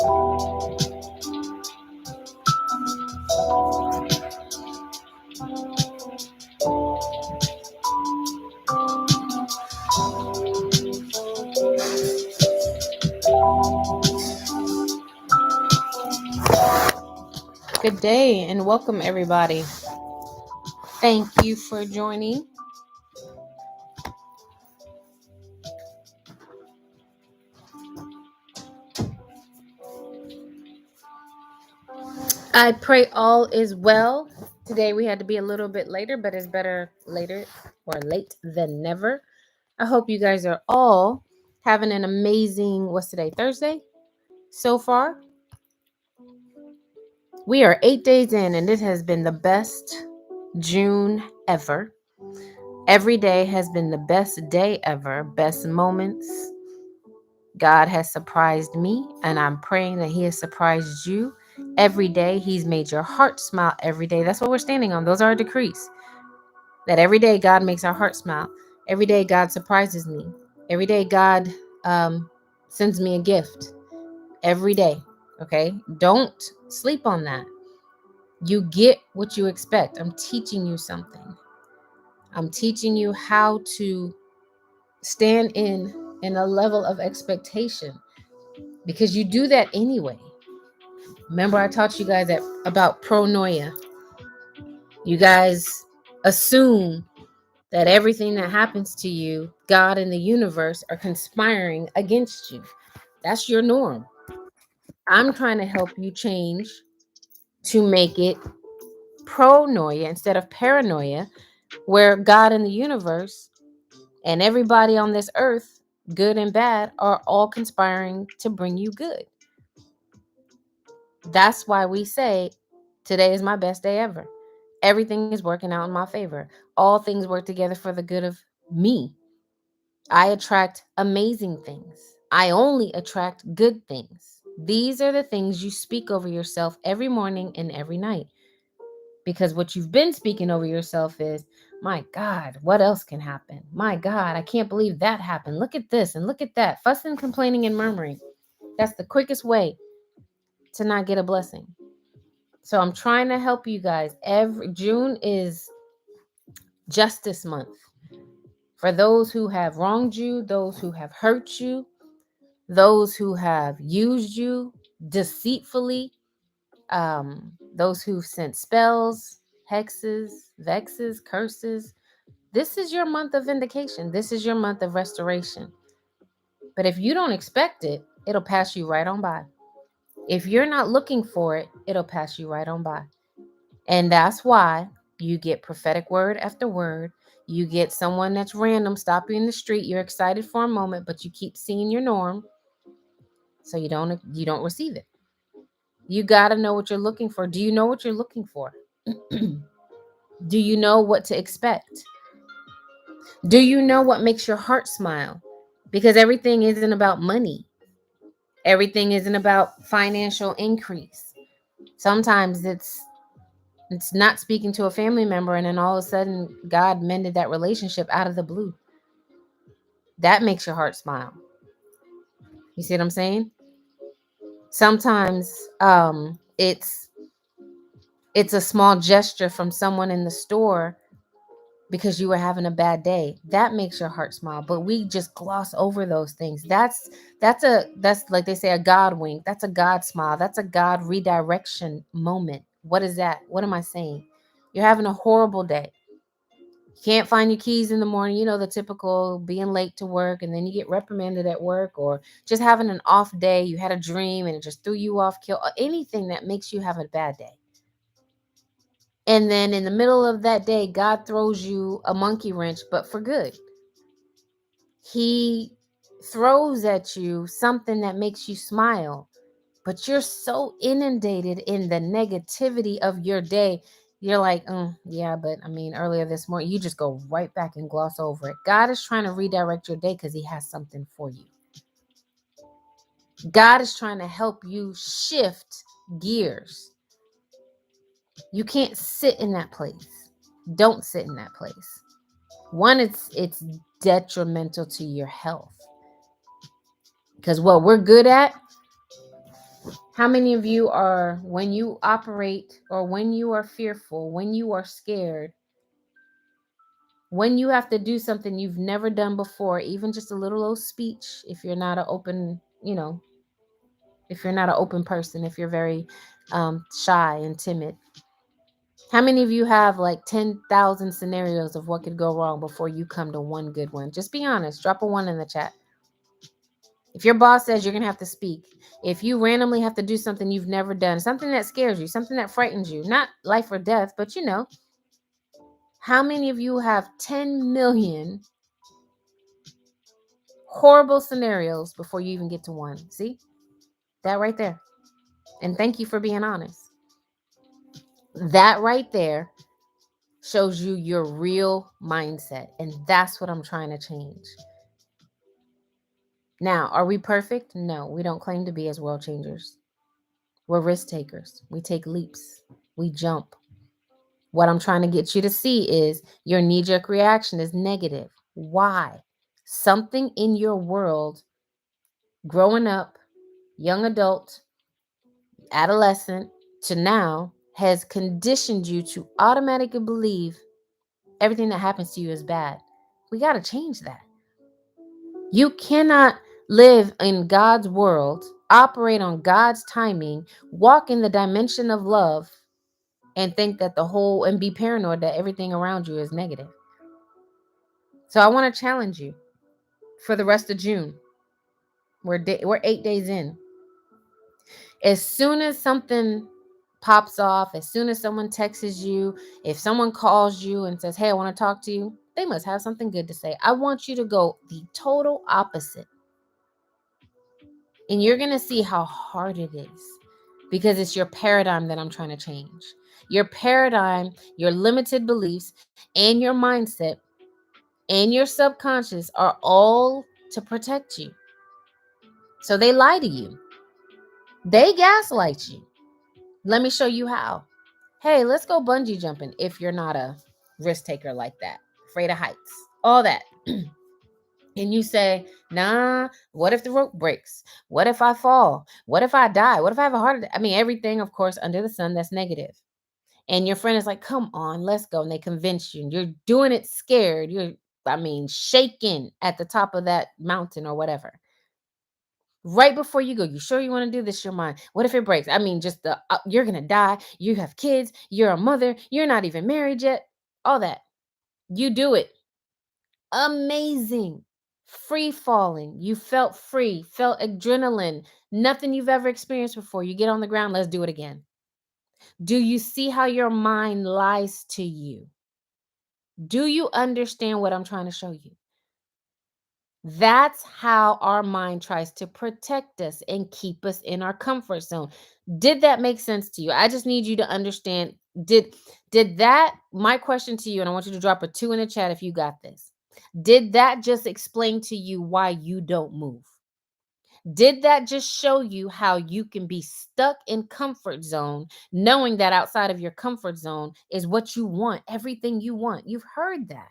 Good day and welcome, everybody. Thank you for joining. I pray all is well. Today we had to be a little bit later, but it's better later or late than never. I hope you guys are all having an amazing, what's today, Thursday? So far, we are 8 days in, and this has been the best June ever. Every day has been the best day ever, best moments. God has surprised me, and I'm praying that He has surprised you every day. He's made your heart smile every day. That's what we're standing on. Those are our decrees. That every day God makes our heart smile. Every day God surprises me. Every day God sends me a gift. Every day. Okay? Don't sleep on that. You get what you expect. I'm teaching you something. I'm teaching you how to stand in a level of expectation, because you do that anyway. Remember, I taught you guys about pronoia. You guys assume that everything that happens to you, God and the universe are conspiring against you. That's your norm. I'm trying to help you change to make it pronoia instead of paranoia, where God and the universe and everybody on this earth, good and bad, are all conspiring to bring you good. That's why we say today is my best day ever. Everything is working out in my favor. All things work together for the good of me. I attract amazing things. I only attract good things. These are the things you speak over yourself every morning and every night. Because what you've been speaking over yourself is, my God, what else can happen? My God, I can't believe that happened. Look at this and look at that. Fussing, complaining, and murmuring. That's the quickest way to not get a blessing. So I'm trying to help you guys. June is Justice Month. For those who have wronged you, those who have hurt you, those who have used you deceitfully, those who've sent spells, hexes, vexes, curses. This is your month of vindication. This is your month of restoration. But if you don't expect it, it'll pass you right on by. If you're not looking for it, it'll pass you right on by. And that's why you get prophetic word after word. You get someone that's random stop you in the street. You're excited for a moment, but you keep seeing your norm, so you don't receive it. You got to know what you're looking for. Do you know what you're looking for? Do you know what to expect? Do you know what makes your heart smile? Because everything isn't about money. Everything isn't about financial increase. Sometimes it's not speaking to a family member, and then all of a sudden God mended that relationship out of the blue. That makes your heart smile. You see what I'm saying? Sometimes it's a small gesture from someone in the store because you were having a bad day. That makes your heart smile. But we just gloss over those things. That's like they say, a God wink. That's a God smile. That's a God redirection moment. What is that? What am I saying? You're having a horrible day. Can't find your keys in the morning, the typical being late to work, and then you get reprimanded at work, or just having an off day. You had a dream and it just threw you off, anything that makes you have a bad day. And then in the middle of that day, God throws you a monkey wrench, but for good. He throws at you something that makes you smile, but you're so inundated in the negativity of your day. You're like, yeah, but earlier this morning, you just go right back and gloss over it. God is trying to redirect your day because He has something for you. God is trying to help you shift gears. You can't sit in that place. Don't sit in that place. One, it's detrimental to your health. Because what we're good at How many of you are, when you operate or when you are fearful, when you are scared, when you have to do something you've never done before, even just a little old speech, if you're not an open, if you're not an open person, if you're very shy and timid, how many of you have like 10,000 scenarios of what could go wrong before you come to one good one? Just be honest. Drop a one in the chat. If your boss says you're going to have to speak, if you randomly have to do something you've never done, something that scares you, something that frightens you, not life or death, but how many of you have 10 million horrible scenarios before you even get to one? See that right there. And thank you for being honest. That right there shows you your real mindset. And that's what I'm trying to change. Now, are we perfect? No, we don't claim to be as world changers. We're risk takers. We take leaps. We jump. What I'm trying to get you to see is your knee-jerk reaction is negative. Why? Something in your world, growing up, young adult, adolescent to now, has conditioned you to automatically believe everything that happens to you is bad. We got to change that. You cannot live in God's world, operate on God's timing, walk in the dimension of love, and think that and be paranoid that everything around you is negative. So I want to challenge you for the rest of June. We're 8 days in. As soon as something pops off, as soon as someone texts you, if someone calls you and says, "Hey, I want to talk to you," they must have something good to say. I want you to go the total opposite. And you're going to see how hard it is, because it's your paradigm that I'm trying to change. Your paradigm, your limited beliefs, and your mindset and your subconscious are all to protect you. So they lie to you. They gaslight you. Let me show you how. Hey, let's go bungee jumping if you're not a risk taker like that, afraid of heights, all that. And you say, nah, what if the rope breaks? What if I fall? What if I die? What if I have a heart attack? I mean, everything, of course, under the sun that's negative. And your friend is like, come on, let's go. And they convince you. And you're doing it scared. You're, shaking at the top of that mountain or whatever. Right before you go, you sure you want to do this? Your mind. What if it breaks? Just you're going to die. You have kids. You're a mother. You're not even married yet. All that. You do it. Amazing. Free falling. You felt free, felt adrenaline, nothing you've ever experienced before. You get on the ground, let's do it again. Do you see how your mind lies to you? Do you understand what I'm trying to show you? That's how our mind tries to protect us and keep us in our comfort zone. Did that make sense to you? I just need you to understand. Did that, my question to you, and I want you to drop a 2 in the chat if you got this. Did that just explain to you why you don't move? Did that just show you how you can be stuck in comfort zone, knowing that outside of your comfort zone is what you want, everything you want? You've heard that.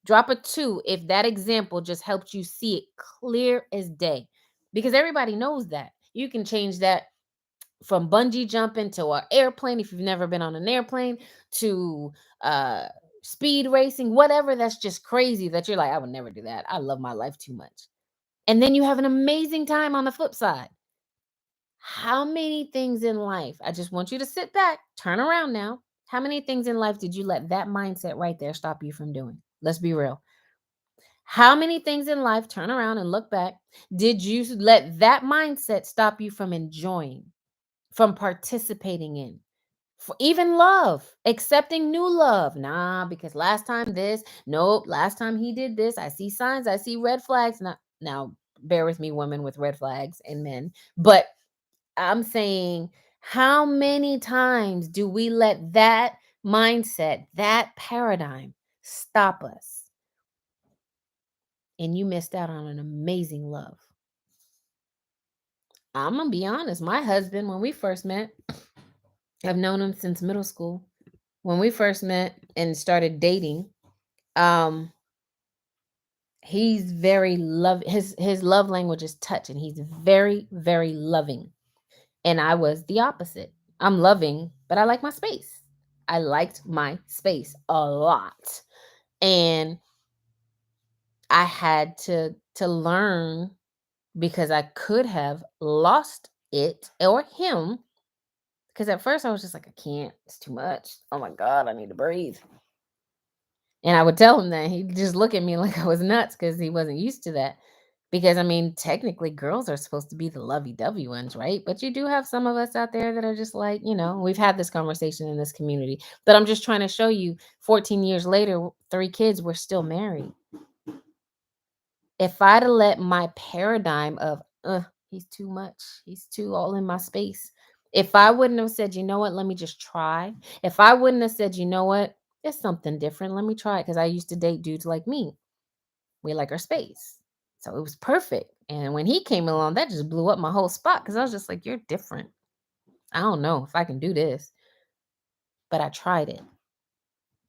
Drop a 2 if that example just helped you see it clear as day, because everybody knows that. You can change that from bungee jumping to an airplane if you've never been on an airplane, to speed racing, whatever. That's just crazy that you're like, I would never do that. I love my life too much. And then you have an amazing time on the flip side. How many things in life, I just want you to sit back, turn around now. How many things in life did you let that mindset right there stop you from doing? Let's be real. How many things in life, turn around and look back, did you let that mindset stop you from enjoying, from participating in? For even love, accepting new love. Nah, because last time this, nope, last time he did this. I see signs, I see red flags. Now, bear with me, women with red flags and men. But I'm saying, how many times do we let that mindset, that paradigm stop us? And you missed out on an amazing love. I'm going to be honest. My husband, when we first met, I've known him since middle school. When we first met and started dating, he's very his love language is touch, and he's very, very loving. And I was the opposite. I'm loving, but I like my space. I liked my space a lot. And I had to learn, because I could have lost it or him. Because at first I was just like, I can't, it's too much. Oh my God, I need to breathe. And I would tell him that. He'd just look at me like I was nuts because he wasn't used to that. Because I mean, technically, girls are supposed to be the lovey-dovey ones, right? But you do have some of us out there that are just like, we've had this conversation in this community. But I'm just trying to show you, 14 years later, 3 kids, we're still married. If I'd have let my paradigm of, he's too much, he's too all in my space. If I wouldn't have said, you know what, let me just try. If I wouldn't have said, you know what, it's something different, let me try it. Because I used to date dudes like me. We like our space. So it was perfect. And when he came along, that just blew up my whole spot, because I was just like, you're different. I don't know if I can do this. But I tried it.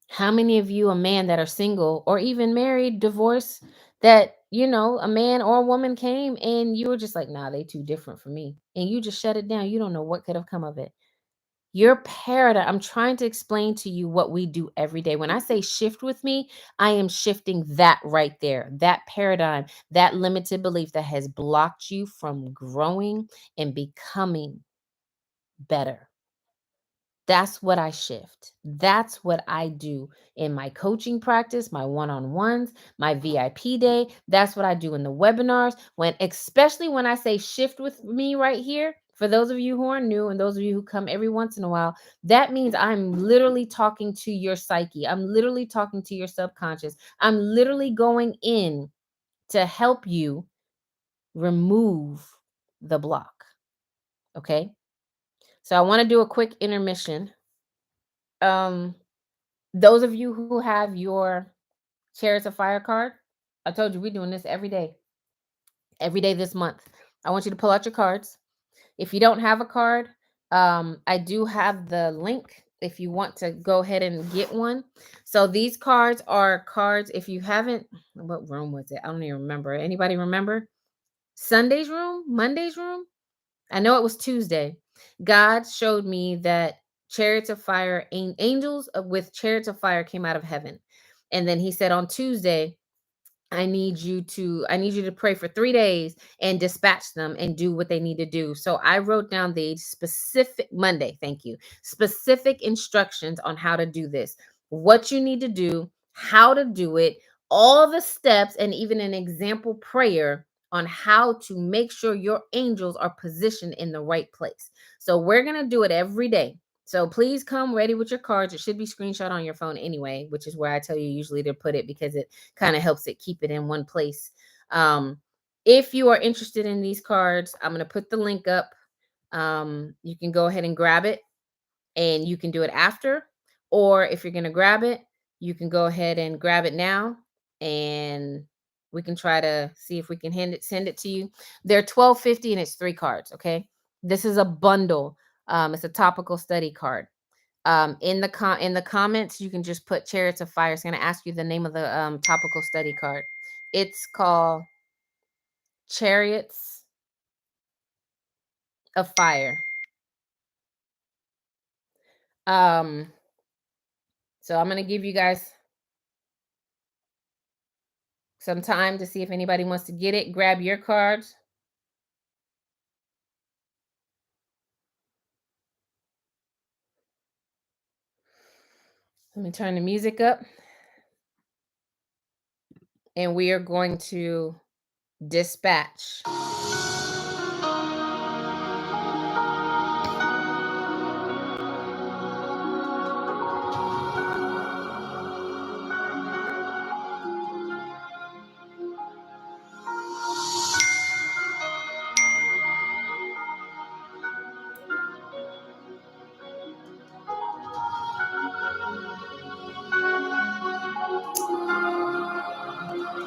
How many of you, a man that are single or even married, divorced, that, a man or a woman came and you were just like, nah, they too different for me. And you just shut it down. You don't know what could have come of it. Your paradigm, I'm trying to explain to you what we do every day. When I say shift with me, I am shifting that right there, that paradigm, that limited belief that has blocked you from growing and becoming better. That's what I shift. That's what I do in my coaching practice, my one-on-ones, my VIP day. That's what I do in the webinars. Especially when I say shift with me right here, for those of you who are new and those of you who come every once in a while, that means I'm literally talking to your psyche. I'm literally talking to your subconscious. I'm literally going in to help you remove the block. Okay? So I want to do a quick intermission. Those of you who have your Chariots of Fire card, I told you we're doing this every day this month. I want you to pull out your cards. If you don't have a card, I do have the link if you want to go ahead and get one. So these cards are cards. If you haven't, what room was it? I don't even remember. Anybody remember? Sunday's room? Monday's room? I know it was Tuesday. God showed me that chariots of fire, angels with chariots of fire came out of heaven. And then he said on Tuesday, I need you to pray for 3 days and dispatch them and do what they need to do. So I wrote down the specific Monday, thank you. Specific instructions on how to do this. What you need to do, how to do it, all the steps, and even an example prayer on how to make sure your angels are positioned in the right place. So we're going to do it every day. So please come ready with your cards. It should be screenshot on your phone anyway, which is where I tell you usually to put it, because it kind of helps it keep it in one place. If you are interested in these cards, I'm going to put the link up. You can go ahead and grab it, and you can do it after. Or if you're going to grab it, you can go ahead and grab it now, and we can try to see if we can send it to you. They're $12.50 and it's 3 cards. Okay. This is a bundle. It's a topical study card. In the comments, you can just put Chariots of Fire. It's going to ask you the name of the topical study card. It's called Chariots of Fire. So I'm going to give you guys some time to see if anybody wants to get it. Grab your cards. Let me turn the music up. And we are going to dispatch.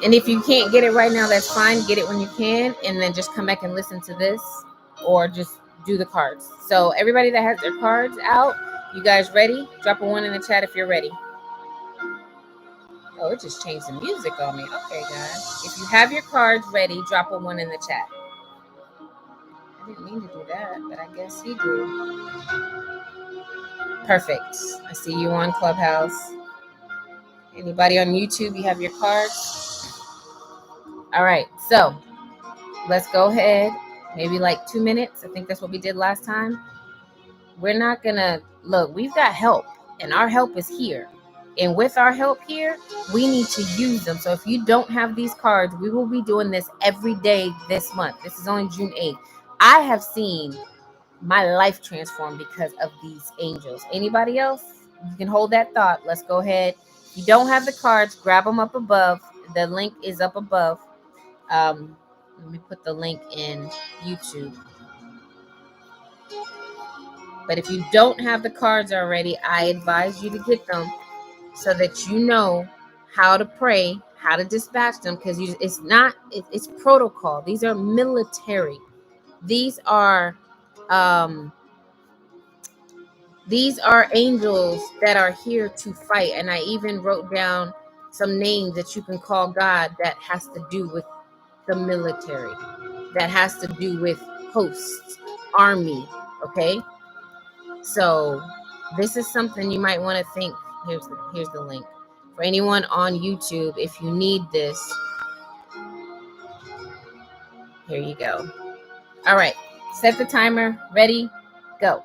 And if you can't get it right now, that's fine. Get it when you can, and then just come back and listen to this, or just do the cards. So everybody that has their cards out, you guys ready? Drop a 1 in the chat if you're ready. Oh, it just changed the music on me. Okay, guys. If you have your cards ready, drop a 1 in the chat. I didn't mean to do that, but I guess he did. Perfect. I see you on Clubhouse. Anybody on YouTube, you have your cards? All right, so let's go ahead. Maybe like 2 minutes. I think that's what we did last time. We're not gonna look, we've got help, and our help is here. And with our help here, we need to use them. So if you don't have these cards, we will be doing this every day this month. This is only June 8th. I have seen my life transform because of these angels. Anybody else? You can hold that thought. Let's go ahead. If you don't have the cards, grab them up above. The link is up above. Let me put the link in YouTube. But if you don't have the cards already, I advise you to get them so that you know how to pray, how to dispatch them, because it's protocol. These are military. These are um these are angels that are here to fight. And I even wrote down some names that you can call God that has to do with the military, that has to do with hosts, army. Okay, so this is something you might want to think. Here's the link for anyone on YouTube. If you need this, here you go. All right, set the timer. Ready, go.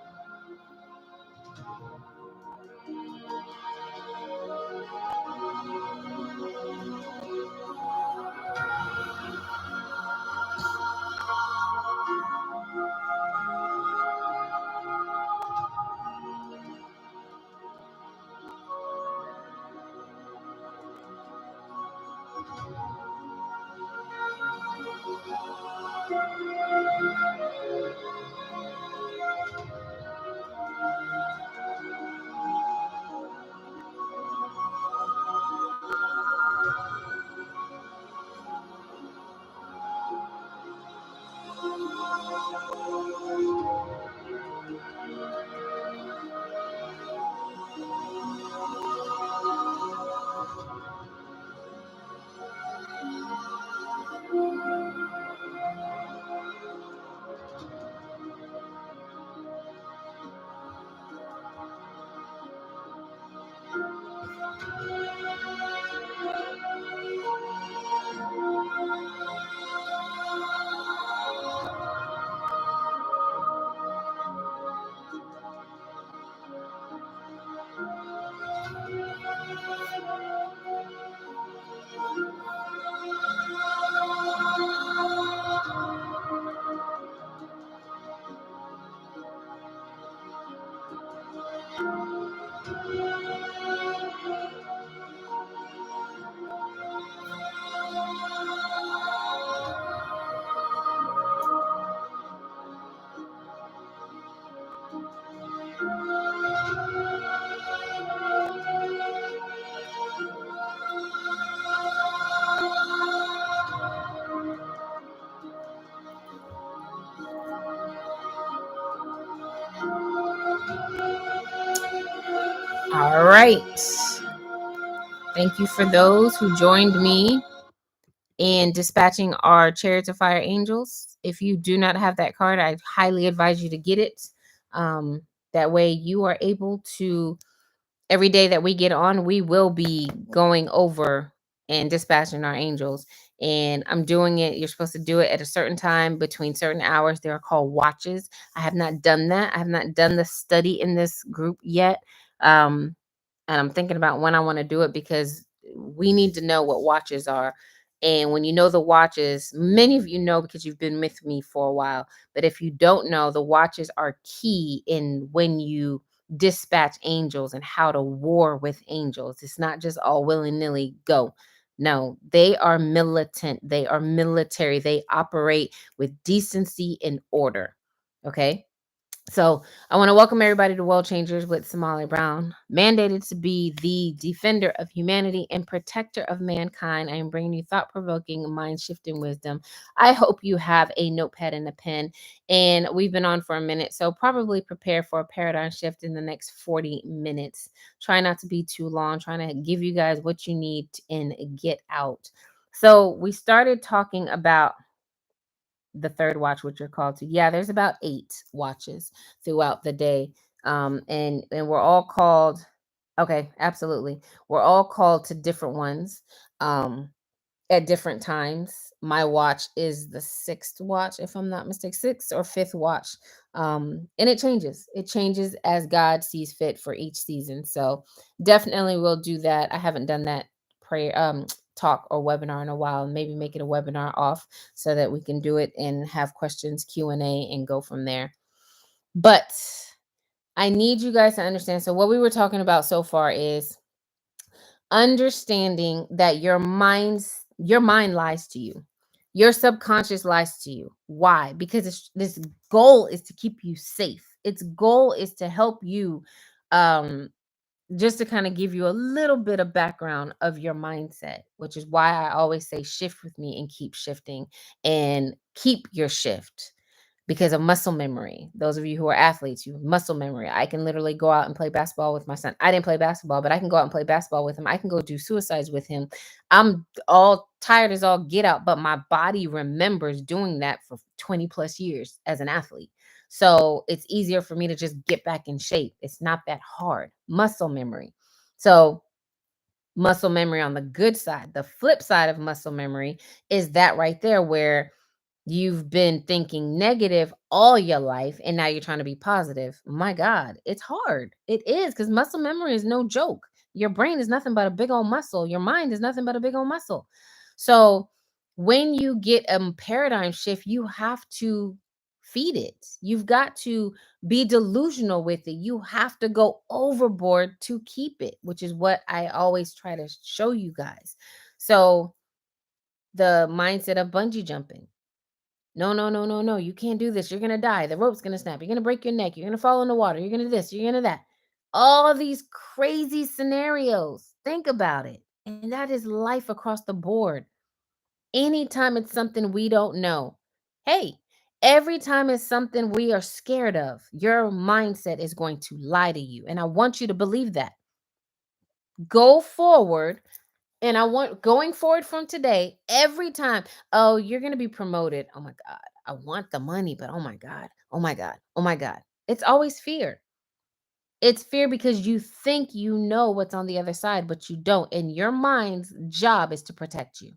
All right. Thank you for those who joined me in dispatching our Chariots of Fire angels. If you do not have that card, I highly advise you to get it. That way you are able to, every day that we get on, we will be going over and dispatching our angels. And I'm doing it. You're supposed to do it at a certain time between certain hours. They are called watches. I have not done that. I have not done the study in this group yet. And I'm thinking about when I want to do it, because we need to know what watches are. And when you know the watches, many of you know because you've been with me for a while. But if you don't know, the watches are key in when you dispatch angels and how to war with angels. It's not just all willy-nilly go. No, they are militant. They are military. They operate with decency and order. Okay. So I want to welcome everybody to World Changers with Somali Brown, mandated to be the defender of humanity and protector of mankind. I am bringing you thought-provoking, mind-shifting wisdom. I hope you have a notepad and a pen. And we've been on for a minute, so probably prepare for a paradigm shift in the next 40 minutes. Try not to be too long, trying to give you guys what you need and get out. So we started talking about the third watch, which you're called to. Yeah, there's about 8 watches throughout the day. And we're all called. Okay, absolutely. We're all called to different ones. Um, at different times. My watch is the sixth watch, if I'm not mistaken, sixth or fifth watch. And it changes. It changes as God sees fit for each season. So definitely we'll do that. I haven't done that prayer talk or webinar in a while. Maybe make it a webinar off so that we can do it and have questions, Q&A, and go from there. But I need you guys to understand. So what we were talking about so far is understanding that your mind lies to you. Your subconscious lies to you. Why? Because this goal is to keep you safe. Its goal is to help you, um just to kind of give you a little bit of background of your mindset, which is why I always say shift with me and keep shifting and keep your shift because of muscle memory. Those of you who are athletes, you have muscle memory. I can literally go out and play basketball with my son. I didn't play basketball, but I can go out and play basketball with him. I can go do suicides with him. I'm all tired as all get out, but my body remembers doing that for 20 plus years as an athlete. So it's easier for me to just get back in shape. It's not that hard. Muscle memory. So muscle memory on the good side. The flip side of muscle memory is that right there where you've been thinking negative all your life and now you're trying to be positive. My God, it's hard. It is because muscle memory is no joke. Your brain is nothing but a big old muscle. Your mind is nothing but a big old muscle. So when you get a paradigm shift, you have to feed it. You've got to be delusional with it. You have to go overboard to keep it, which is what I always try to show you guys. So the mindset of bungee jumping. No, no, no, no, no. You can't do this. You're going to die. The rope's going to snap. You're going to break your neck. You're going to fall in the water. You're going to this. You're going to that. All of these crazy scenarios. Think about it. And that is life across the board. Anytime it's something we don't know. Hey, every time it's something we are scared of, your mindset is going to lie to you. And I want you to believe that. Go forward. And I want going forward from today, every time, oh, you're going to be promoted. Oh my God. I want the money, but oh my God. Oh my God. Oh my God. It's always fear. It's fear because you think you know what's on the other side, but you don't. And your mind's job is to protect you.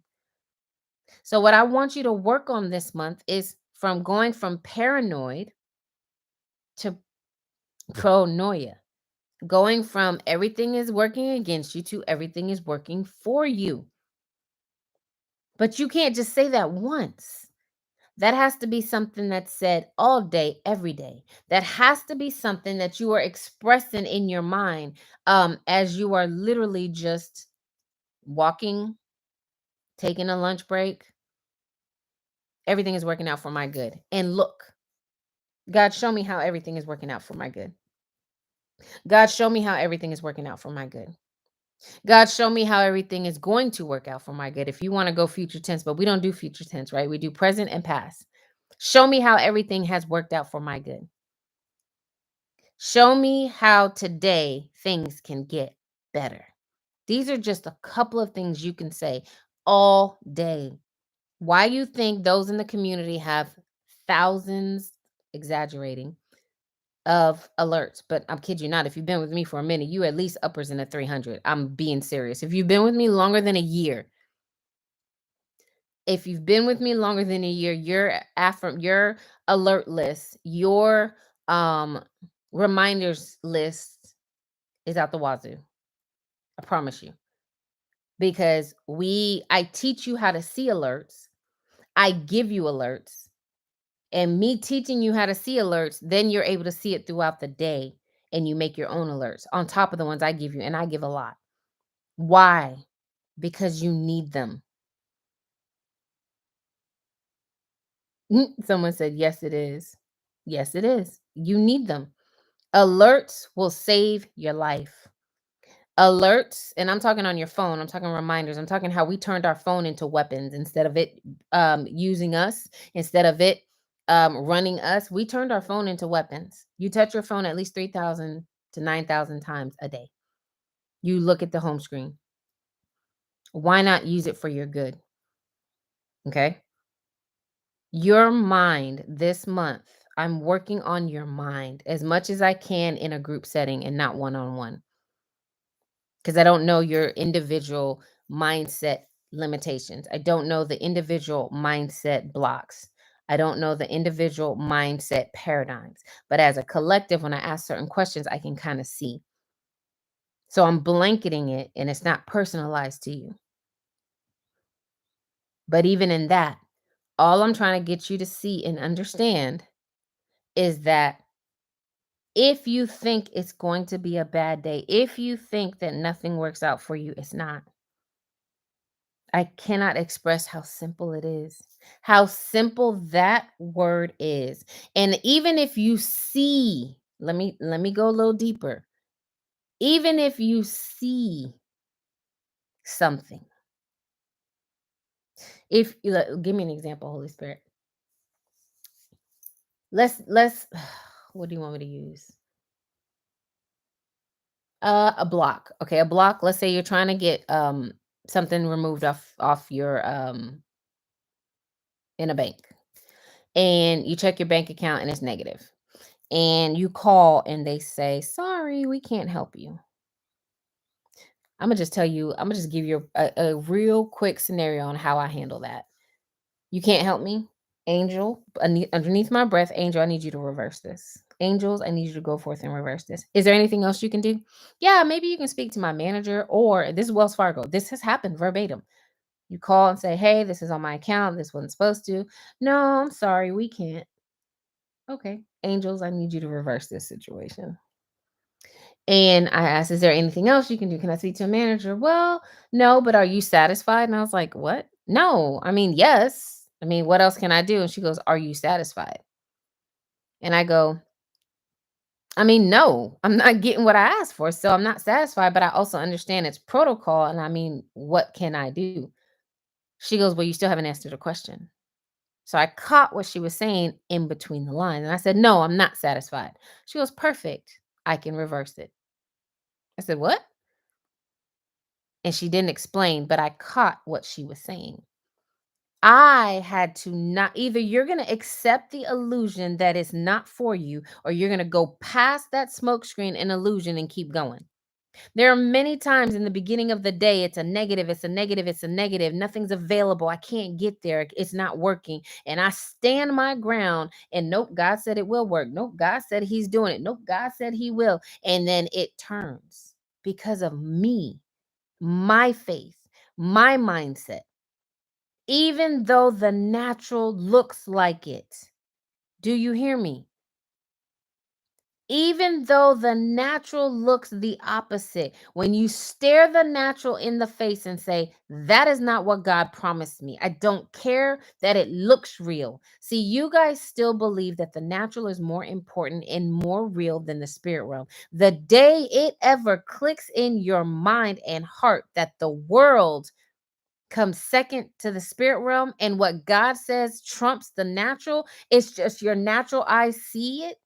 So, what I want you to work on this month is from going from paranoid to pronoia, going from everything is working against you to everything is working for you. But you can't just say that once. That has to be something that's said all day, every day. That has to be something that you are expressing in your mind as you are literally just walking, taking a lunch break. Everything is working out for my good. And look, God, show me how everything is working out for my good. God, show me how everything is working out for my good. God, show me how everything is going to work out for my good. If you want to go future tense, but we don't do future tense, right? We do present and past. Show me how everything has worked out for my good. Show me how today things can get better. These are just a couple of things you can say all day. Why you think those in the community have thousands, exaggerating, of alerts. But I'm kid you not, if you've been with me for a minute, you at least uppers in the 300. I'm being serious. If you've been with me longer than a year, if you've been with me longer than a year, your alert list, your reminders list is out the wazoo. I promise you. Because I teach you how to see alerts. I give you alerts. And me teaching you how to see alerts, then you're able to see it throughout the day and you make your own alerts on top of the ones I give you. And I give a lot. Why? Because you need them. Someone said, yes, it is. Yes, it is. You need them. Alerts will save your life. Alerts, and I'm talking on your phone, I'm talking reminders, I'm talking how we turned our phone into weapons instead of it using us, instead of it running us. We turned our phone into weapons. You touch your phone at least 3,000 to 9,000 times a day. You look at the home screen. Why not use it for your good? Okay. Your mind this month, I'm working on your mind as much as I can in a group setting and not one on one because I don't know your individual mindset limitations. I don't know the individual mindset blocks. I don't know the individual mindset paradigms. But as a collective, when I ask certain questions, I can kind of see. So I'm blanketing it and it's not personalized to you. But even in that, all I'm trying to get you to see and understand is that if you think it's going to be a bad day, if you think that nothing works out for you, it's not. I cannot express how simple it is, how simple that word is. And even if you see, let me go a little deeper. Even if you see something, if give me an example, Holy Spirit. Let's what do you want me to use? A block. Okay, a block. Let's say you're trying to get something removed off your in a bank. And you check your bank account and it's negative. And you call and they say, "Sorry, we can't help you." I'm gonna just tell you, I'm gonna just give you a real quick scenario on how I handle that. You can't help me? Angel, underneath my breath, Angel, I need you to reverse this. Angels, I need you to go forth and reverse this. Is there anything else you can do? Yeah, maybe you can speak to my manager, or this is Wells Fargo. This has happened verbatim. You call and say, "Hey, this is on my account. This wasn't supposed to." No, I'm sorry, we can't. Okay. Angels, I need you to reverse this situation. And I asked, "Is there anything else you can do? Can I speak to a manager?" "Well, no, but are you satisfied?" And I was like, "What? No. I mean, yes. I mean, what else can I do?" And she goes, "Are you satisfied?" And I go, "I mean, no. I'm not getting what I asked for. So I'm not satisfied, but I also understand it's protocol. And I mean, what can I do?" She goes, "Well, you still haven't answered the question." So I caught what she was saying in between the lines. And I said, "No, I'm not satisfied." She goes, "Perfect. I can reverse it." I said, "What?" And she didn't explain, but I caught what she was saying. I had to not either you're going to accept the illusion that it's not for you, or you're going to go past that smoke screen and illusion and keep going. There are many times in the beginning of the day, it's a negative, it's a negative, it's a negative. Nothing's available. I can't get there. It's not working. And I stand my ground and nope, God said it will work. Nope, God said he's doing it. Nope, God said he will. And then it turns because of me, my faith, my mindset, even though the natural looks like it. Do you hear me? Even though the natural looks the opposite, when you stare the natural in the face and say, "That is not what God promised me. I don't care that it looks real." See, you guys still believe that the natural is more important and more real than the spirit realm. The day it ever clicks in your mind and heart that the world comes second to the spirit realm and what God says trumps the natural, it's just your natural eyes see it,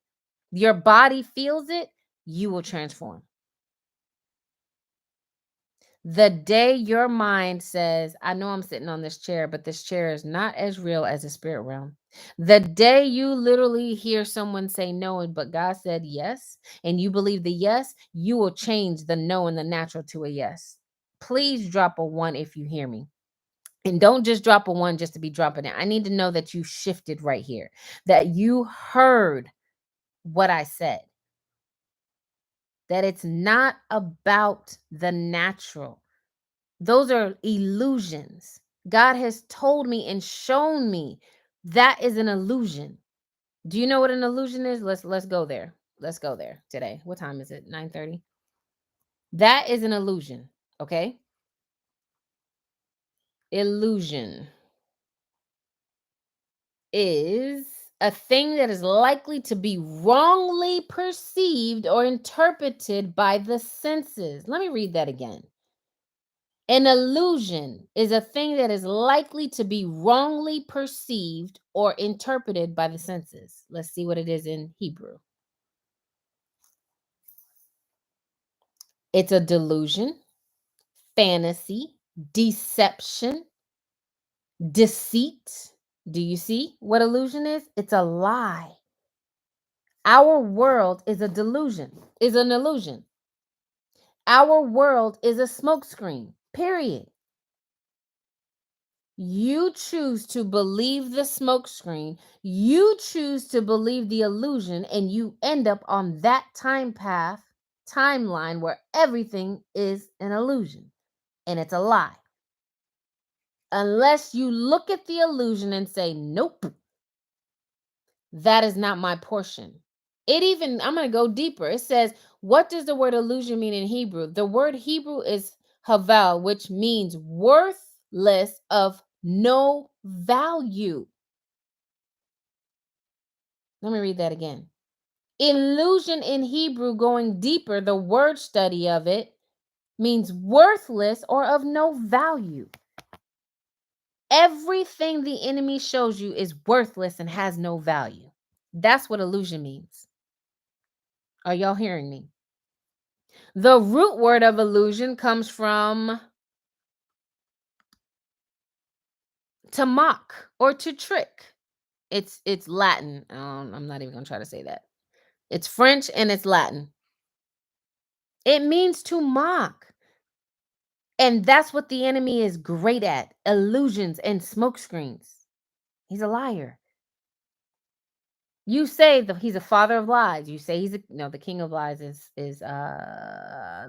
your body feels it, you will transform. The day your mind says, "I know I'm sitting on this chair, but this chair is not as real as the spirit realm." The day you literally hear someone say no, but God said yes, and you believe the yes, you will change the no and the natural to a yes. Please drop a one if you hear me. And don't just drop a one just to be dropping it. I need to know that you shifted right here, that you heard what I said, that it's not about the natural. Those are illusions. God has told me and shown me that is an illusion. Do you know what an illusion is? Let's go there. Let's go there today. What time is it? 9:30. That is an illusion, okay? Illusion is a thing that is likely to be wrongly perceived or interpreted by the senses. Let me read that again. An illusion is a thing that is likely to be wrongly perceived or interpreted by the senses. Let's see what it is in Hebrew. It's a delusion, fantasy, deception, deceit. Do you see what illusion is? It's a lie. Our world is a delusion, is an illusion. Our world is a smokescreen, period. You choose to believe the smokescreen, you choose to believe the illusion, and you end up on that time path, timeline where everything is an illusion and it's a lie. Unless you look at the illusion and say, nope, that is not my portion. It even, I'm going to go deeper. It says, what does the word illusion mean in Hebrew? The word Hebrew is havel, which means worthless, of no value. Let me read that again. Illusion in Hebrew, going deeper, the word study of it means worthless or of no value. Everything the enemy shows you is worthless and has no value. That's what illusion means. Are y'all hearing me? The root word of illusion comes from to mock or to trick. It's Latin. I'm not even gonna try to say that. It's French and it's Latin. It means to mock. And that's what the enemy is great at: illusions and smokescreens. He's a liar. You say that he's a father of lies. You say he's a, no, the king of lies is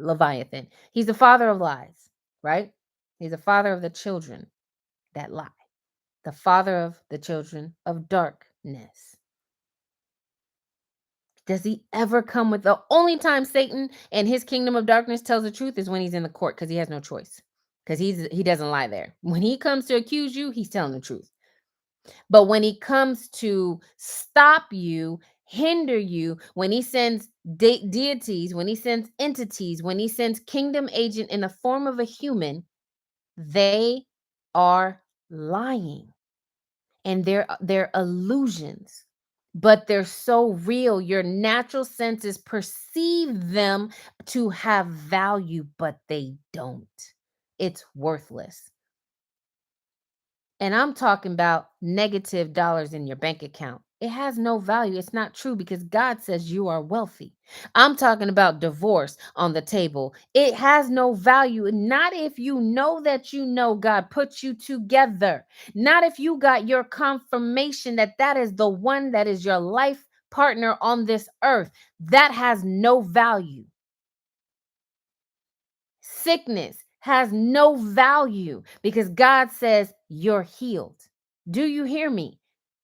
Leviathan. He's the father of lies, right? He's the father of the children that lie. The father of the children of darkness. Does he ever come with the only time Satan and his kingdom of darkness tells the truth is when he's in the court, because he has no choice. Because he doesn't lie there. When he comes to accuse you, he's telling the truth. But when he comes to stop you, hinder you, when he sends deities, when he sends entities, when he sends kingdom agent in the form of a human, they are lying. And they're illusions, but they're so real. Your natural senses perceive them to have value, but they don't. It's worthless. And I'm talking about negative dollars in your bank account. It has no value. It's not true because God says you are wealthy. I'm talking about divorce on the table. It has no value. Not if you know that you know God put you together. Not if you got your confirmation that that is the one that is your life partner on this earth. That has no value. Sickness has no value because God says you're healed. Do you hear me?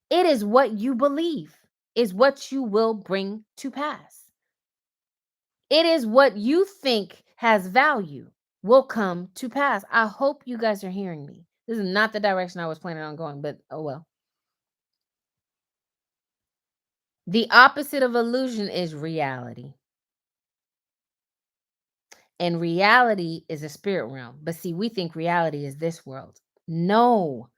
It is what you believe, is what you will bring to pass. It is what you think has value will come to pass. I hope you guys are hearing me. This is not the direction I was planning on going, but oh well. The opposite of illusion is reality. And reality is a spirit realm. But see, we think reality is this world. No.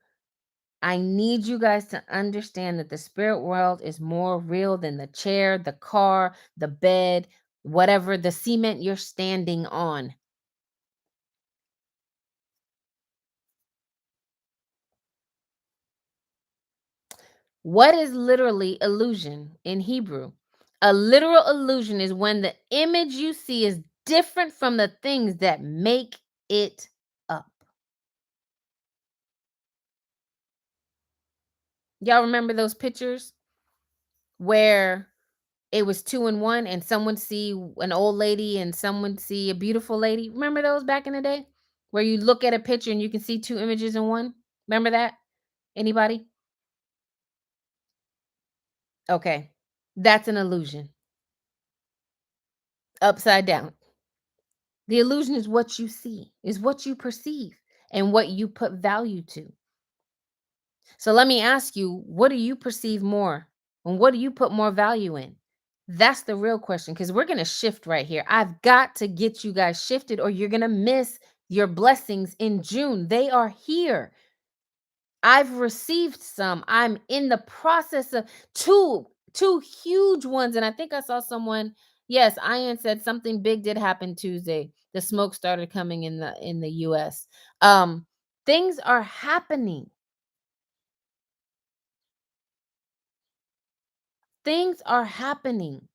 I need you guys to understand that the spirit world is more real than the chair, the car, the bed, whatever, the cement you're standing on. What is literally illusion in Hebrew? A literal illusion is when the image you see is different from the things that make it up. Y'all remember those pictures where it was two in one and someone see an old lady and someone see a beautiful lady? Remember those back in the day? Where you look at a picture and you can see two images in one? Remember that? Anybody? Okay. That's an illusion. Upside down. The illusion is what you see, is what you perceive, and what you put value to. So let me ask you, what do you perceive more? And what do you put more value in? That's the real question, because we're going to shift right here. I've got to get you guys shifted, or you're going to miss your blessings in June. They are here. I've received some. I'm in the process of two huge ones. And I think I saw someone, yes, Ian said something big did happen Tuesday. The smoke started coming in the US. Things are happening. Things are happening.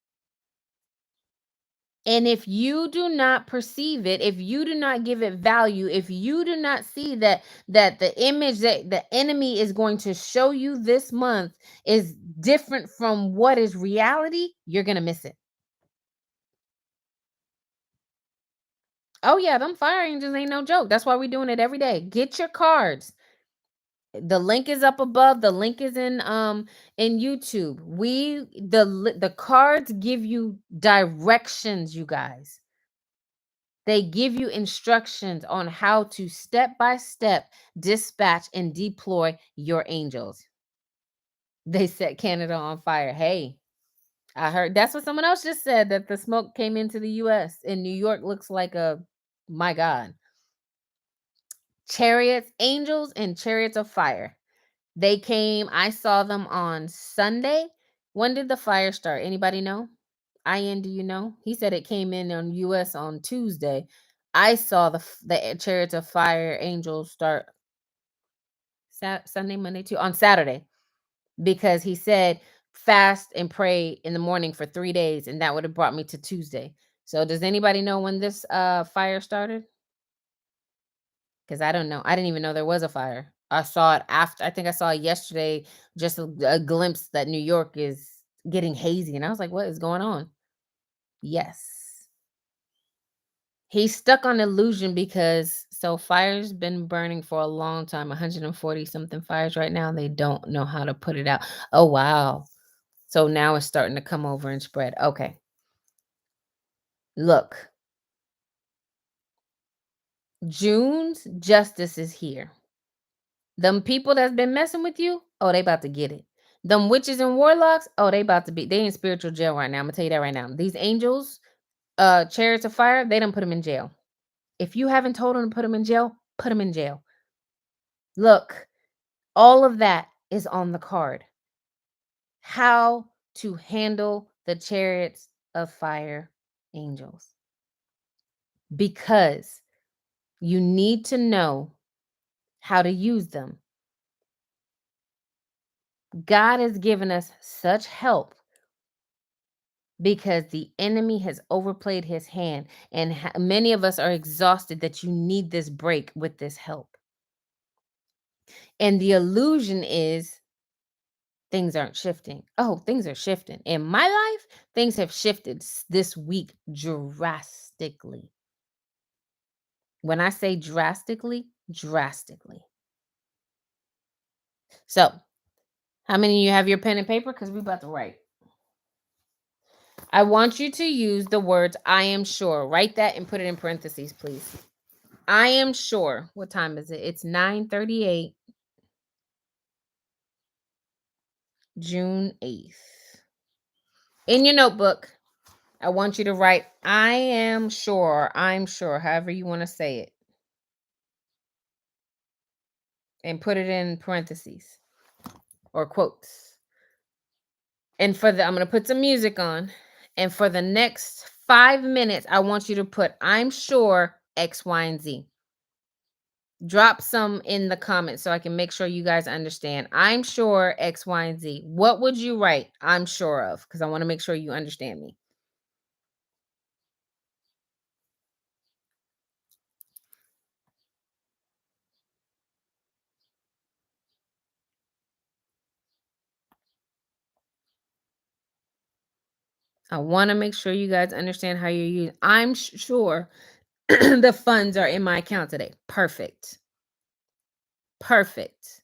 And if you do not perceive it, if you do not give it value, if you do not see that the image that the enemy is going to show you this month is different from what is reality, you're going to miss it. Oh yeah, them fire angels ain't no joke. That's why we're doing it every day. Get your cards. The link is up above. The link is in YouTube. The cards give you directions, you guys. They give you instructions on how to step by step dispatch and deploy your angels. They set Canada on fire. Hey, I heard that's what someone else just said, that the smoke came into the US and New York looks like a, my God. Chariots, angels, and chariots of fire. They came, I saw them on Sunday. When did the fire start? Anybody know? Ian, do you know? He said it came in on US on Tuesday. I saw the chariots of fire angels start Sunday, Monday, too, on Saturday, because he said fast and pray in the morning for 3 days, and that would have brought me to Tuesday. So does anybody know when this fire started? Because I don't know. I didn't even know there was a fire. I saw it after. I think I saw it yesterday, just a glimpse that New York is getting hazy. And I was like, what is going on? Yes. He's stuck on illusion because so fire's been burning for a long time, 140 something fires right now. And they don't know how to put it out. Oh, wow. So now it's starting to come over and spread. Okay. Look, June's justice is here. Them people that's been messing with you, oh, they about to get it. Them witches and warlocks, oh, they in spiritual jail right now. I'm gonna tell you that right now. These angels, chariots of fire, they don't put them in jail. If you haven't told them to put them in jail, put them in jail. Look, all of that is on the card. How to handle the chariots of fire angels. Because you need to know how to use them. God has given us such help because the enemy has overplayed his hand, and many of us are exhausted that you need this break with this help. And the illusion is things aren't shifting. Oh, things are shifting. In my life, things have shifted this week drastically. When I say drastically, drastically. So, how many of you have your pen and paper? Because we're about to write. I want you to use the words I am sure. Write that and put it in parentheses, please. I am sure. What time is it? It's 9:38, June 8th. In your notebook, I want you to write I am sure, I'm sure, however you want to say it. And put it in parentheses or quotes. And I'm going to put some music on. And for the next 5 minutes, I want you to put I'm sure X, Y, and Z. Drop some in the comments so I can make sure you guys understand. I'm sure X, Y, and Z. What would you write? I'm sure of, because I want to make sure you understand me. I want to make sure you guys understand how you use. I'm sure the funds are in my account today. Perfect. Perfect.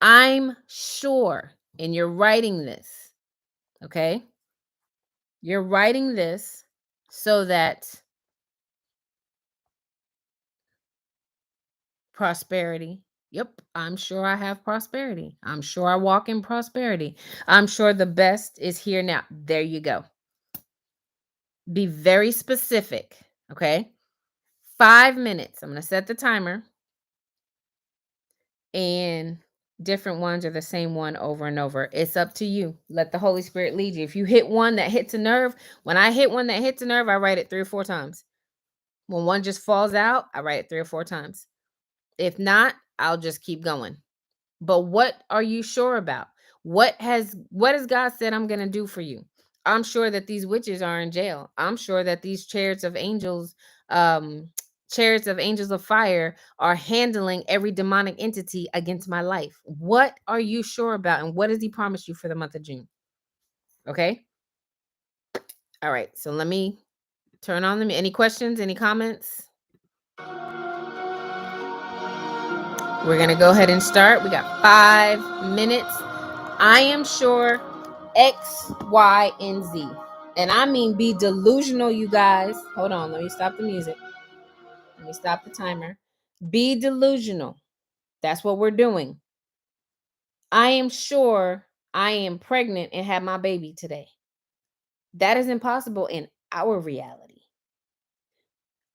I'm sure. And you're writing this. Okay? You're writing this so that prosperity. Yep, I'm sure I have prosperity. I'm sure I walk in prosperity. I'm sure the best is here now. There you go. Be very specific. Okay? 5 minutes. I'm going to set the timer. And different ones are the same one over and over. It's up to you. Let the Holy Spirit lead you. If you hit one that hits a nerve, when I hit one that hits a nerve, I write it 3 or 4 times. When one just falls out, I write it 3 or 4 times. If not, I'll just keep going. But what are you sure about? What has God said I'm going to do for you? I'm sure that these witches are in jail. I'm sure that these um chariots of angels of fire are handling every demonic entity against my life. What are you sure about, and what does he promise you for the month of June? Okay? All right. So let me turn on them. Any questions, any comments? We're going to go ahead and start. We got 5 minutes. I am sure X, Y, and Z. And I mean be delusional, you guys. Hold on. Let me stop the music. Let me stop the timer. Be delusional. That's what we're doing. I am sure I am pregnant and have my baby today. That is impossible in our reality.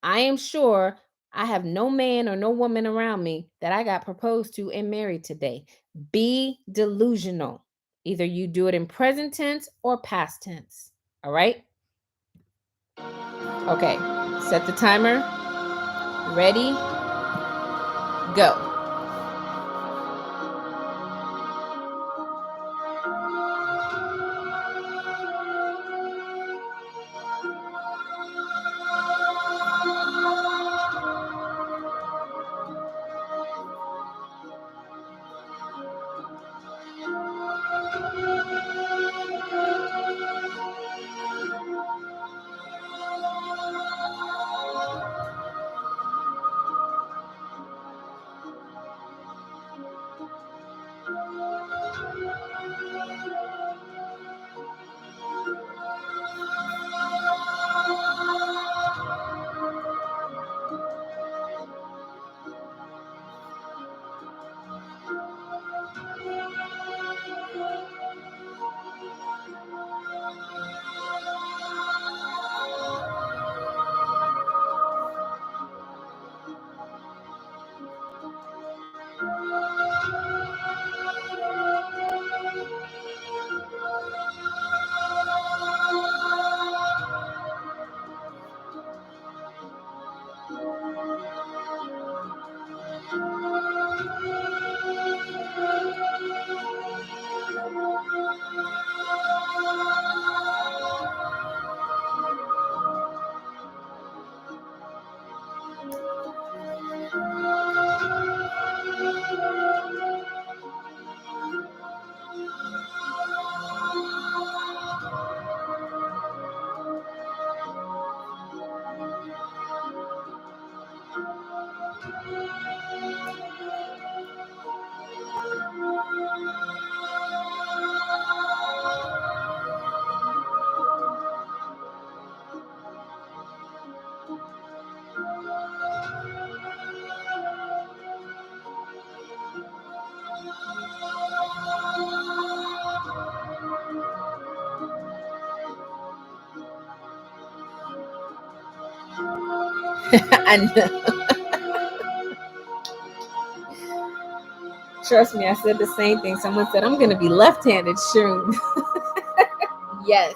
I am sure I have no man or no woman around me that I got proposed to and married today. Be delusional. Either you do it in present tense or past tense. All right? Okay. Set the timer. Ready? Go. I know. Trust me, I said the same thing. Someone said, I'm going to be left handed soon. Yes.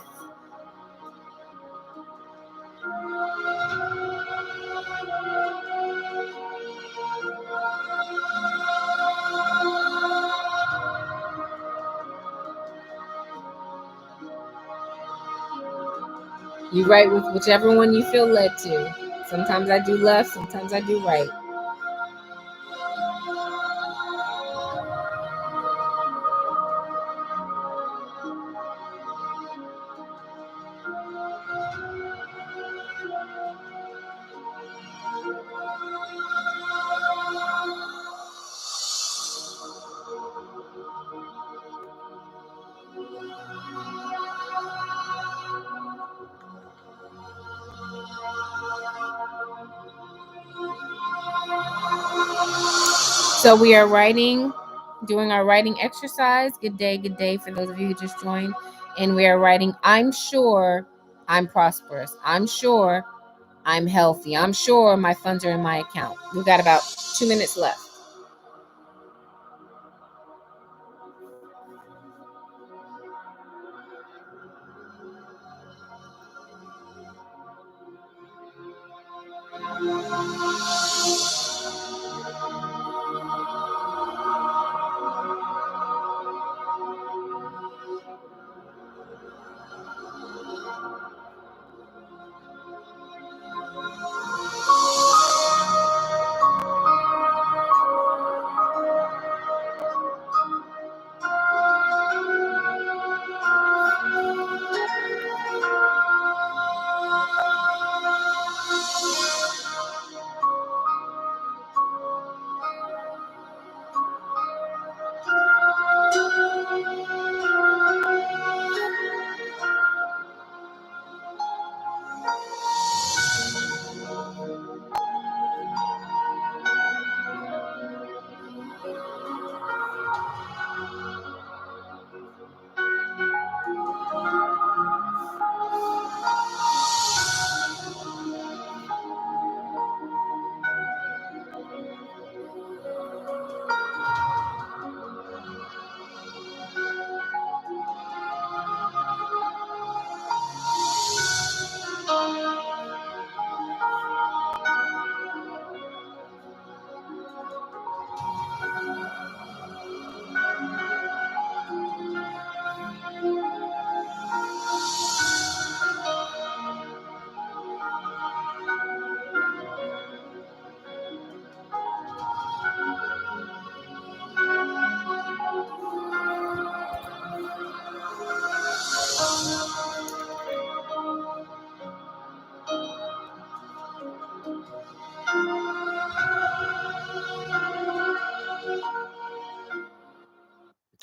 You write with whichever one you feel led to. Sometimes I do left, sometimes I do right. So we are doing our writing exercise. Good day for those of you who just joined. And we are writing, I'm sure I'm prosperous. I'm sure I'm healthy. I'm sure my funds are in my account. We've got about 2 minutes left.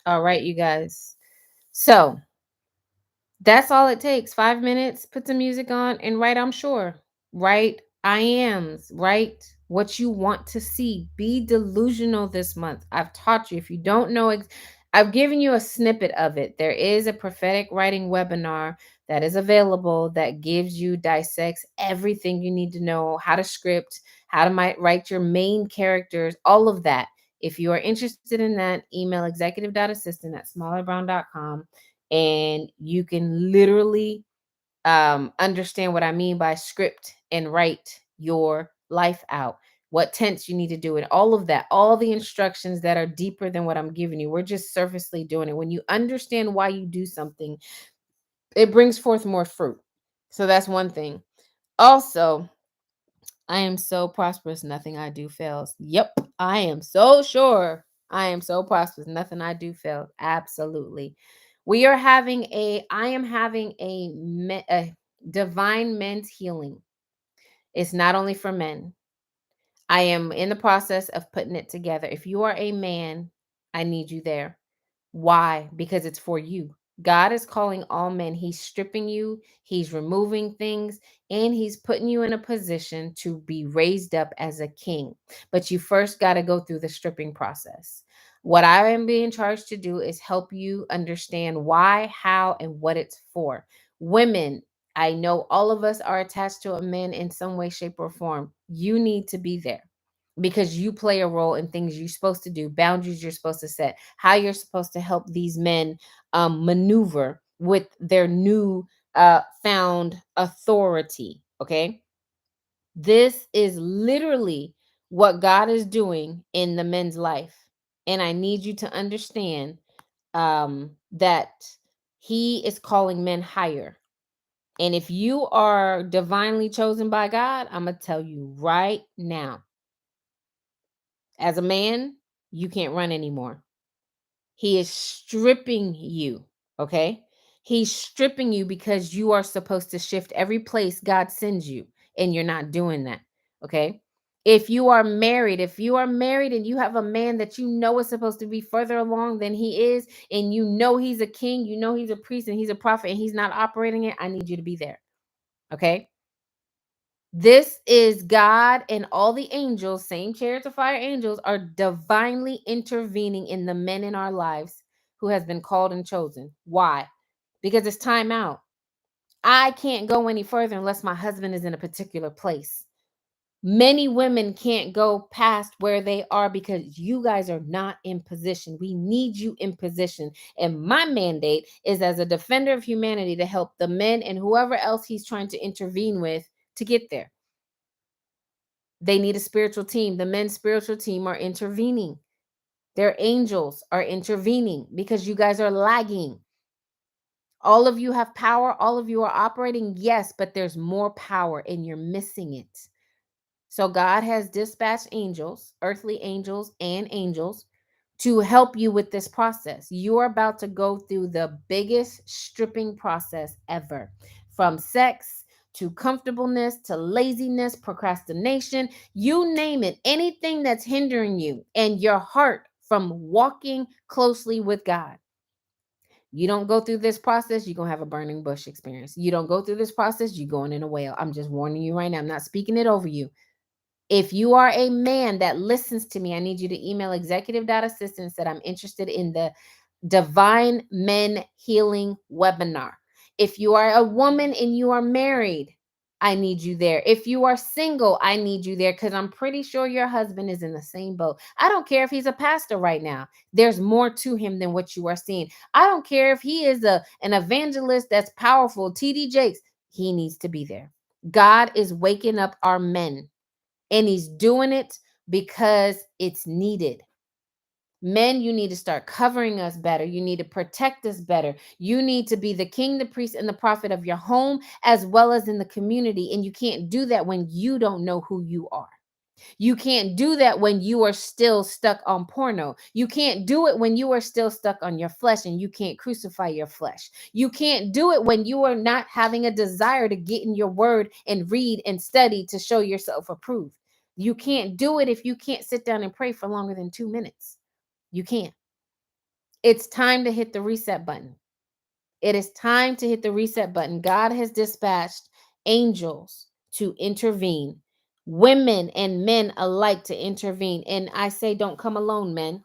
All right, you guys. So that's all it takes. 5 minutes, put some music on and write, I'm sure. Write I ams, write what you want to see. Be delusional this month. I've taught you. If you don't know, I've given you a snippet of it. There is a prophetic writing webinar that is available that gives you, dissects everything you need to know, how to script, how to write your main characters, all of that. If you are interested in that, email executive.assistant@smallerbrown.com and you can literally understand what I mean by script and write your life out. What tense you need to do it, all of that, all the instructions that are deeper than what I'm giving you. We're just surfacely doing it. When you understand why you do something, it brings forth more fruit. So that's one thing. Also, I am so prosperous, nothing I do fails. Yep, I am so sure. I am so prosperous, nothing I do fails. Absolutely. I am having a divine men's healing. It's not only for men. I am in the process of putting it together. If you are a man, I need you there. Why? Because it's for you. God is calling all men. He's stripping you, He's removing things, and He's putting you in a position to be raised up as a king. But you first got to go through the stripping process. What I am being charged to do is help you understand why, how, and what it's for. Women, I know all of us are attached to a man in some way, shape, or form. You need to be there because you play a role in things you're supposed to do, boundaries you're supposed to set, how you're supposed to help these men maneuver with their new found authority. Okay. This is literally what God is doing in the men's life. And I need you to understand that He is calling men higher. And if you are divinely chosen by God, I'm going to tell you right now, as a man, you can't run anymore. He is stripping you, okay? He's stripping you because you are supposed to shift every place God sends you, and you're not doing that, okay? If you are married and you have a man that you know is supposed to be further along than he is, and you know he's a king, you know he's a priest and he's a prophet and he's not operating it, I need you to be there, okay? This is God and all the angels, same chariots of fire angels, are divinely intervening in the men in our lives who has been called and chosen. Why? Because it's time out. I can't go any further unless my husband is in a particular place. Many women can't go past where they are because you guys are not in position. We need you in position. And my mandate is as a defender of humanity to help the men and whoever else he's trying to intervene with to get there. They need a spiritual team. The men's spiritual team are intervening. Their angels are intervening because you guys are lagging. All of you have power. All of you are operating. Yes, but there's more power and you're missing it. So God has dispatched angels, earthly angels and angels, to help you with this process. You are about to go through the biggest stripping process ever, from sex to comfortableness to laziness, procrastination, you name it, anything that's hindering you and your heart from walking closely with God. You don't go through this process, you're gonna have a burning bush experience. You don't go through this process, you're going in a whale. I'm just warning you right now. I'm not speaking it over you. If you are a man that listens to me, I need you to email executive.assistance that I'm interested in the Divine Men Healing webinar. If you are a woman and you are married, I need you there. If you are single, I need you there because I'm pretty sure your husband is in the same boat. I don't care if he's a pastor right now. There's more to him than what you are seeing. I don't care if he is an evangelist that's powerful, TD Jakes. He needs to be there. God is waking up our men, and he's doing it because it's needed. Men, you need to start covering us better. You need to protect us better. You need to be the king, the priest, and the prophet of your home as well as in the community. And you can't do that when you don't know who you are. You can't do that when you are still stuck on porno. You can't do it when you are still stuck on your flesh and you can't crucify your flesh. You can't do it when you are not having a desire to get in your word and read and study to show yourself approved. You can't do it if you can't sit down and pray for longer than 2 minutes. You can't. It's time to hit the reset button. It is time to hit the reset button. God has dispatched angels to intervene, women and men alike to intervene. And I say, don't come alone, men.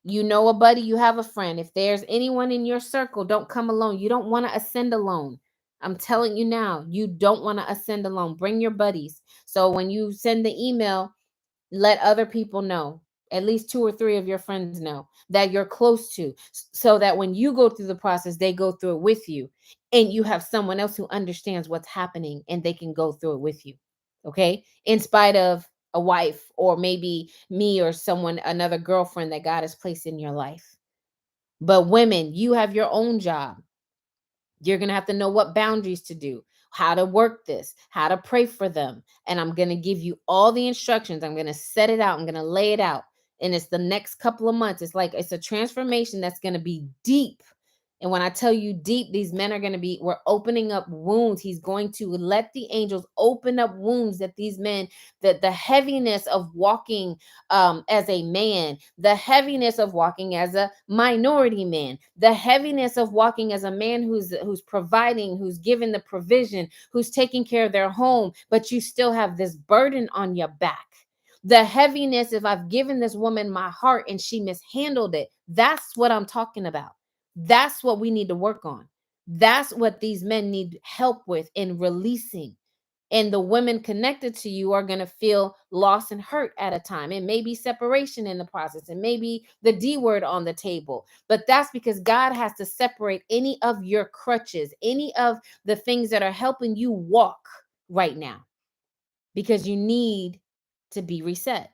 You know a buddy, you have a friend. If there's anyone in your circle, don't come alone. You don't want to ascend alone. I'm telling you now, you don't want to ascend alone. Bring your buddies. So when you send the email, let other people know, at least 2 or 3 of your friends know that you're close to, so that when you go through the process, they go through it with you, and you have someone else who understands what's happening and they can go through it with you. Okay, in spite of a wife or maybe me or someone, another girlfriend that God has placed in your life. But women, you have your own job. You're going to have to know what boundaries to do, how to work this, how to pray for them. And I'm going to give you all the instructions. I'm going to set it out. I'm going to lay it out. And it's the next couple of months. It's like it's a transformation that's going to be deep. And when I tell you deep, these men are going to be, we're opening up wounds. He's going to let the angels open up wounds that these men, that the heaviness of walking as a man, the heaviness of walking as a minority man, the heaviness of walking as a man who's providing, who's giving the provision, who's taking care of their home, but you still have this burden on your back. The heaviness, if I've given this woman my heart and she mishandled it, that's what I'm talking about. That's what we need to work on. That's what these men need help with in releasing. And the women connected to you are going to feel lost and hurt at a time. It may be separation in the process. It may be the D word on the table. But that's because God has to separate any of your crutches, any of the things that are helping you walk right now, because you need to be reset.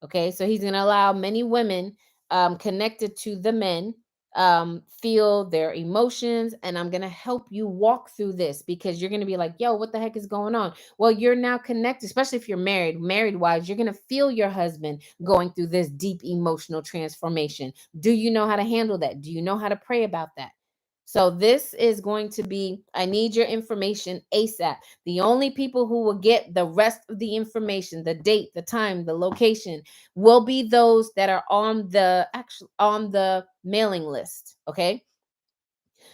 Okay, so he's going to allow many women connected to the men feel their emotions, and I'm going to help you walk through this, because you're going to be like, yo, what the heck is going on? Well, you're now connected, especially if you're married wives, you're going to feel your husband going through this deep emotional transformation. Do you know how to handle that? Do you know how to pray about that? So this is going to be, I need your information ASAP. The only people who will get the rest of the information, the date, the time, the location, will be those that are on the mailing list. Okay.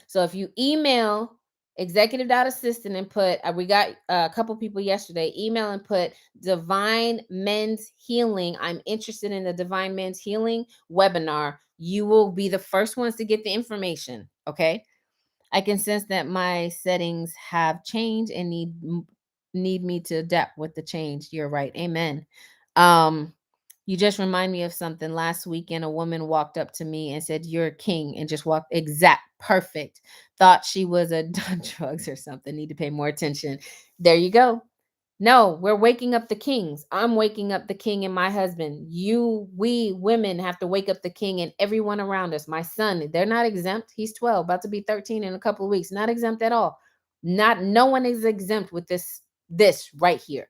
So if you email executive.assistant and put, we got a couple people yesterday, email and put Divine Men's Healing. I'm interested in the Divine Men's Healing webinar. You will be the first ones to get the information. Okay. I can sense that my settings have changed and need me to adapt with the change. You're right. Amen. Um, you just remind me of something. Last weekend, a woman walked up to me and said, "You're a king," and just walked exact perfect. Thought she was a done drugs or something. Need to pay more attention. There you go. No, we're waking up the kings. I'm waking up the king and my husband. We women have to wake up the king and everyone around us. My son, they're not exempt. He's 12, about to be 13 in a couple of weeks. Not exempt at all. No one is exempt with this right here.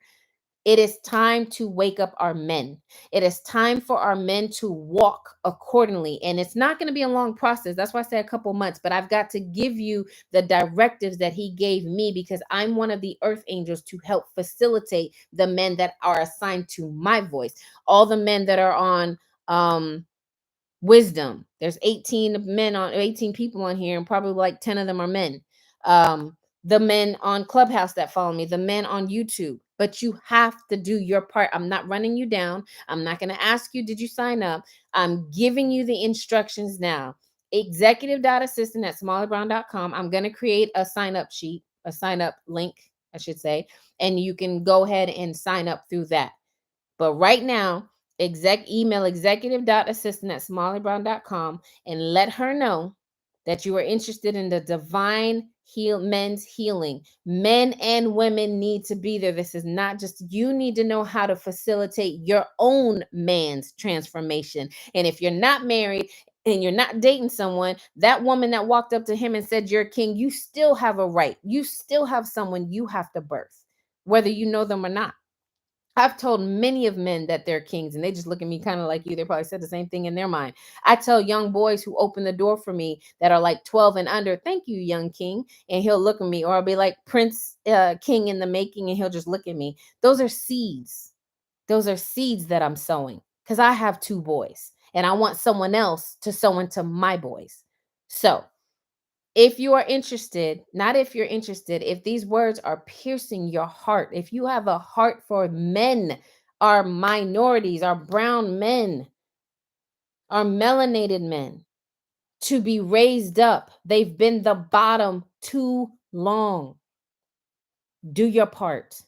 It is time to wake up our men. It is time for our men to walk accordingly. And it's not going to be a long process. That's why I say a couple months, but I've got to give you the directives that he gave me, because I'm one of the earth angels to help facilitate the men that are assigned to my voice. All the men that are on Wisdom. There's 18 people on here, and probably like 10 of them are men. The men on Clubhouse that follow me, the men on YouTube. But you have to do your part. I'm not running you down. I'm not going to ask you, did you sign up? I'm giving you the instructions now. Executive.assistant at smallybrown.com. I'm going to create a sign up sheet, a sign up link, I should say, and you can go ahead and sign up through that. But right now, email executive.assistant at smallybrown.com and let her know that you are interested in the divine men's healing. Men and women need to be there. This is not just, you need to know how to facilitate your own man's transformation. And if you're not married and you're not dating someone, that woman that walked up to him and said, you're king, you still have a right. You still have someone you have to birth, whether you know them or not. I've told many of men that they're kings, and they just look at me kind of like you. They probably said the same thing in their mind. I tell young boys who open the door for me that are like 12 and under, thank you, young king. And he'll look at me, or I'll be like Prince King in the making, and he'll just look at me. Those are seeds. Those are seeds that I'm sowing, because I have 2 boys and I want someone else to sow into my boys. So if you are interested, not if you're interested, if these words are piercing your heart, if you have a heart for men, our minorities, our brown men, our melanated men, to be raised up, they've been the bottom too long. Do your part.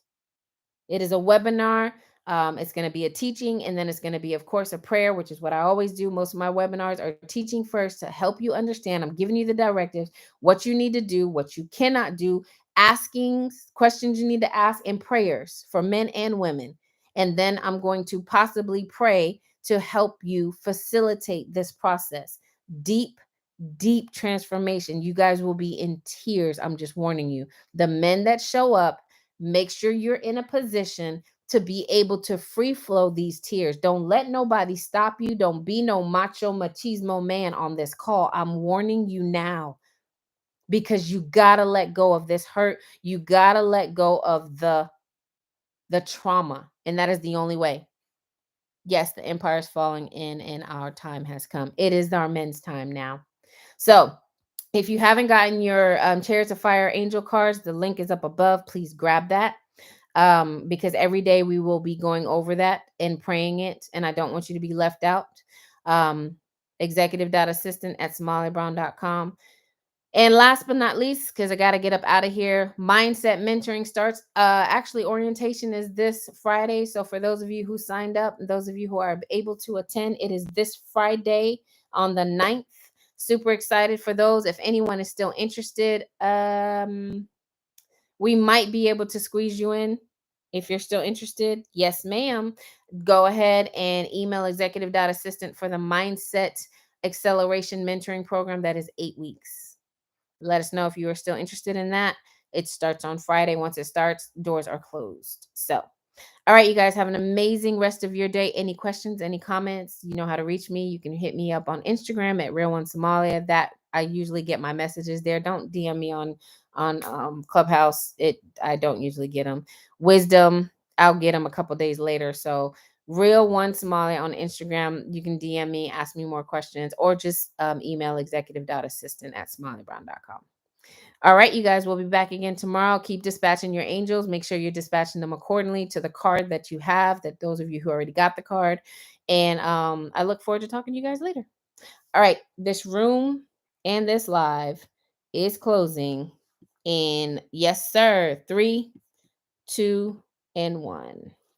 It is a webinar. It's going to be a teaching, and then it's going to be, of course, a prayer, which is what I always do. Most of my webinars are teaching first to help you understand. I'm giving you the directives, what you need to do, what you cannot do, asking questions you need to ask, and prayers for men and women. And then I'm going to possibly pray to help you facilitate this process. Deep transformation. You guys will be in tears. I'm just warning you. The men that show up, make sure you're in a position to be able to free flow these tears. Don't let nobody stop you. Don't be no macho machismo man on this call. I'm warning you now, because you got to let go of this hurt. You got to let go of the trauma, and that is the only way. Yes, the empire is falling in and our time has come. It is our men's time now. So if you haven't gotten your Chariots of Fire Angel cards, the link is up above. Please grab that, because every day we will be going over that and praying it, and I don't want you to be left out. Executive.assistant at smallybrown.com. And last but not least, because I got to get up out of here, mindset mentoring starts. Actually, orientation is this Friday. So for those of you who signed up, and those of you who are able to attend, it is this Friday on the 9th. Super excited for those. If anyone is still interested, we might be able to squeeze you in. If you're still interested, yes, ma'am. Go ahead and email executive.assistant for the mindset acceleration mentoring program. That is 8 weeks. Let us know if you are still interested in that. It starts on Friday. Once it starts, doors are closed. So, all right, you guys have an amazing rest of your day. Any questions, any comments, you know how to reach me. You can hit me up on Instagram at Real One Somalia. That I usually get my messages there. Don't DM me on Clubhouse. I don't usually get them. Wisdom, I'll get them a couple days later. So Real One Somalia on Instagram. You can DM me, ask me more questions, or just email executive.assistant at smileyBrown.com. All right, you guys, we'll be back again tomorrow. Keep dispatching your angels. Make sure you're dispatching them accordingly to the card that you have, that those of you who already got the card. And I look forward to talking to you guys later. All right, this room and this live is closing in, yes, sir, 3, 2, and 1.